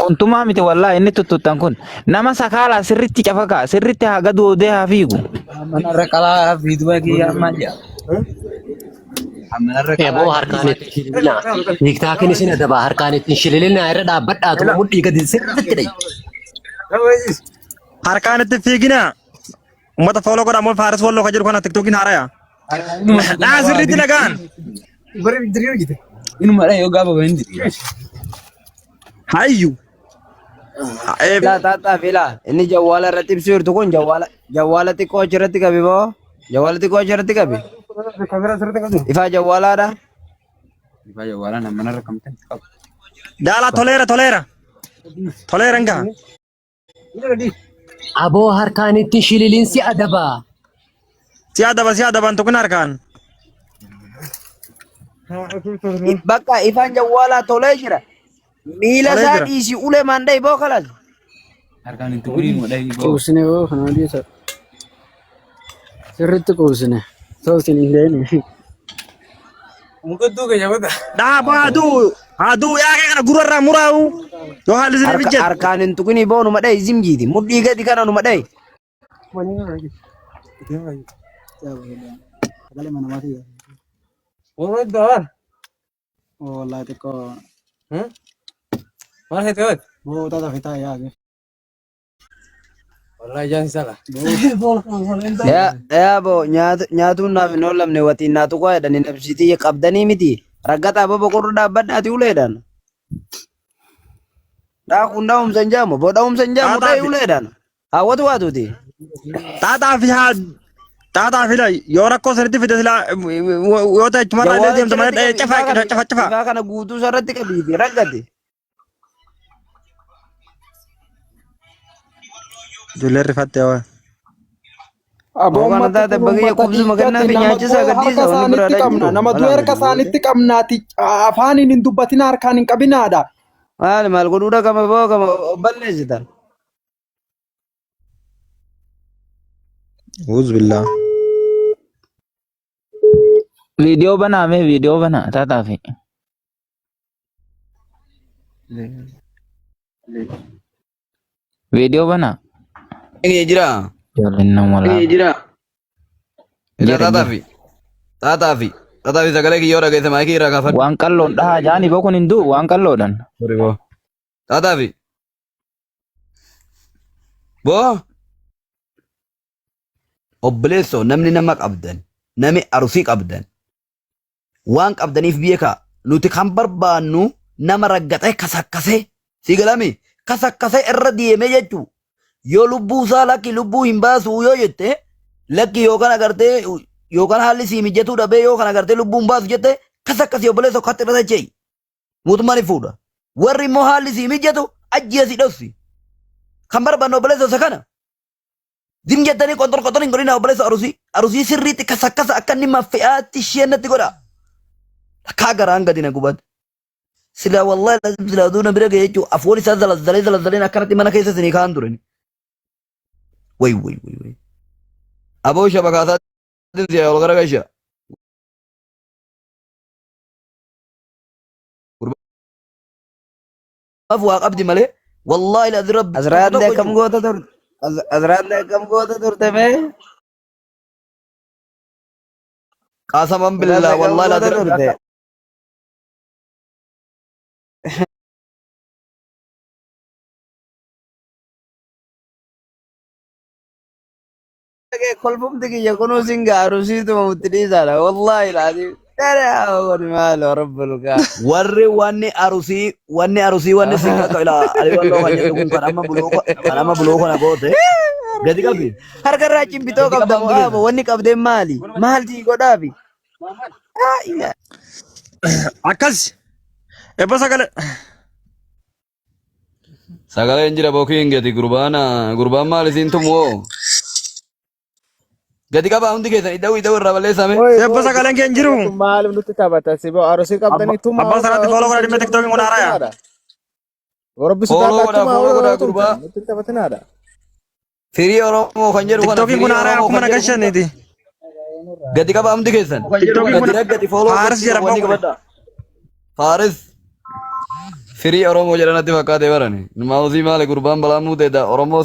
Ontuma miti wallahi inni tuttutan kun nama sakala sirritti cafaka sirritti haga duudee haa fiigu. Mana rekalaa fiiduma kiyyaa manja. Eeboo harkaan ittiin shililina. Tiktaakiin isin adaba harkaan ittiin shililina irra dhaabbadhaatu mudhii gadi sirriitti dhayi. Harkaan itti fiigina. Ummata fooloo godha ammoo faares walloo ka jedhu kana tiktookiin haaraya. Dhaa sirriitti nagaan. Inuma dha yoo gaafa bahin diri. Hayyu. Tata fila ini jawala ratib sur tu kun jawala tiko cerati kabi bo jawala tiko cerati kabi ifa jawala ada Ifa jawala nama mana rekamkan. Dhala toleera enggak? Aboo harkaan ittiin shililiin si adaba. Si adaba untuk kena harkaan. bakka ifa jawala tole jira mila sa isi ule mandai bo kalas Harkaan itu gurih mudah ibu. Kuusine oo kana dhiisa. Sirriitti kuusine. Soosini hin Mungkin tuh kayak apa? Dah adu ya kayak kana gurarra murau. Yo halis ni bijat. arkanin tukuni bo no madai zimjidi muddi gadi kana no madai Kale mana mati ya. Orang dah. Oo wallahi xiqqoo. Mana itu? Oo tata fitaa yaa. Wallahi jangan salah. ya bo nyatu na no lamne wati na tu ko dan nafsiti qabdani miti ragata bo bokoru dabbadati uledan da kunda sanjamu bo daum sanjamu dai uledan awatu watuti Tata fila yo rakko serti fida sila yo ta cuma ada diam teman cefa. kana gutu sarati kabi ragati Juler rifat ya. Aboon kana tata bagi kubzu magana binyachi sagadi sa berada qabna nama du'e harka isaanitti qabnaati afaaniin hin dubbatin harkaan hin qabinaadha. mal goduda kama bo kama balle jitan Uzubillah. Video bana tata fi. Video bana. ini jira Jalan wala. tata fi sagale ki yora gaisa mai ki raga fa Waan qalloon dhahaa jaani bokuun hin du'u waan qalloodhan. tata fi bo obboleesso namni nama qabdan nami arusii qabdan waan qabdaniif beeka nuti kan barbaannu nama raggaxee kasakkasee si galami kasakkasee irra deemee jechuu yoo lubbuu isaa lakki lubbuu hin baasu yoo jette lakki yookaan agartee yookaan haalli sii mijatuu dhabee yookaan agartee lubbuu hin baasu jette kasakkasii obboleessa akkatti irra jechee mootummaan hin fuudha warri immoo haalli sii mijatu ajjiya si dhofsi kan barbaannu obboleessa isa kana dim jettanii qoxor hin godhina obboleessa arusii sirriitti kasakkasa akka inni maffi'aatti isheenatti godha takkaa garaan gadi na gubate sila wallahi lazim sila duuna bira ga'e jechuun afoon isaa zalazzaleen akkanatti mana keessa isinii kaan turan way aboo shabakaasaa dinsiyaa ol gara gashaa gurbaaf waa qabdi malee wallahi lazi rabbi azraadlee kam goota turte mee qaasaman billaa wallahi lazi turte kolfumti kiyya kunuu singa arusiituma muttidhiisaadha wallahi laazim warri wanni arusii wanni singa ka ila aliwallo kan jedhu kun kan amma buloo kana goote gadi qabi harka irraa cimbitoo qabda waaba wanni qabdeen maaltii godhaafi Akkas. Eba sagaleen jira bokiin gadi gurbaan maal isiin tumoo gadi qabaa hundi keessan ida'u irraa balleessame Eba sagaleen keen jiru. Maalum nutti taphata sibo arusii qabdanii tuma. Abbaan sanatti follow godha dhimma TikTok kun haaraya. Warabbi Follow godha, follow godha, gurbaa. Nutti taphatinaadha. firii oromoo kan jedhu kana TikTok kun haaraya akkuma nagashaniiti. gadi qabaa hundi keessan TikTok kun gadi follow Faaris jedhama. Faaris firii Oromoo jedhanatti fakkaate barani. Mausii maali gurbaan balaa muuteedha Oromoo